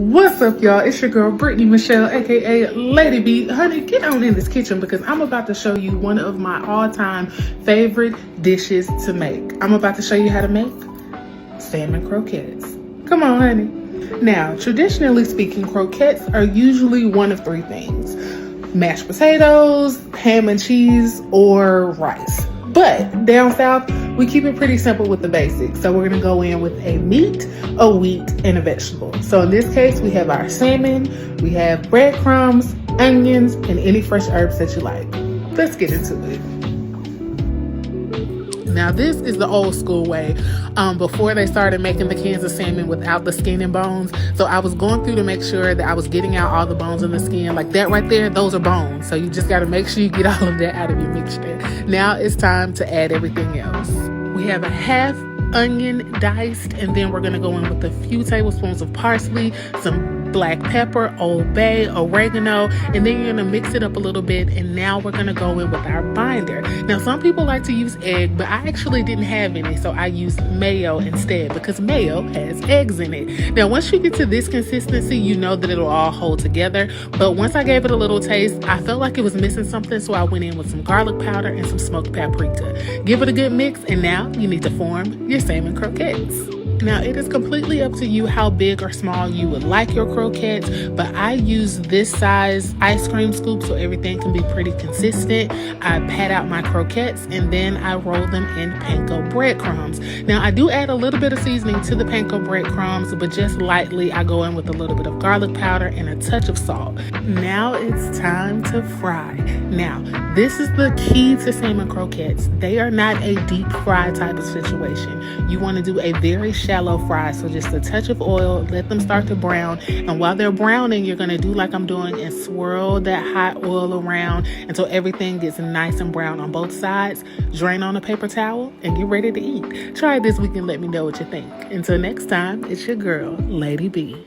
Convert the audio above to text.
What's up, y'all? It's your girl Brittany Michelle, aka Lady B. Honey, get on in this kitchen because I'm about to show you one of my all-time favorite dishes to make. I'm about to show you how to make salmon croquettes. Come on, honey. Now, traditionally speaking, croquettes are usually one of three things: mashed potatoes, ham and cheese, or rice. But down south, we keep it pretty simple with the basics. So we're gonna go in with a meat, a wheat, and a vegetable. So in this case, we have our salmon, we have breadcrumbs, onions, and any fresh herbs that you like. Let's get into it. Now this is the old school way, before they started making the cans of salmon without the skin and bones. So I was going through to make sure that I was getting out all the bones in the skin. Like that right there, those are bones. So you just got to make sure you get all of that out of your mixture. Now it's time to add everything else. We have a half onion diced, and then we're going to go in with a few tablespoons of parsley, some black pepper, Old Bay, oregano, and then you're going to mix it up a little bit. And now we're going to go in with our binder. Now some people like to use egg, but I actually didn't have any, so I used mayo instead because mayo has eggs in it. Now once you get to this consistency, you know that it'll all hold together. But once I gave it a little taste, I felt like it was missing something, so I went in with some garlic powder and some smoked paprika. Give it a good mix, and now you need to form your salmon croquettes. Now it is completely up to you how big or small you would like your croquettes, but I use this size ice cream scoop so everything can be pretty consistent. I pat out my croquettes and then I roll them in panko breadcrumbs. Now I do add a little bit of seasoning to the panko breadcrumbs, but just lightly. I go in with a little bit of garlic powder and a touch of salt. Now it's time to fry. Now this is the key to salmon croquettes. They are not a deep fry type of situation. You want to do a very shallow fry, so just a touch of oil, let them start to brown, and while they're browning, you're going to do like I'm doing and swirl that hot oil around until everything gets nice and brown on both sides. Drain on a paper towel and get ready to eat. Try it this week and let me know what you think. Until next time, it's your girl, Lady B.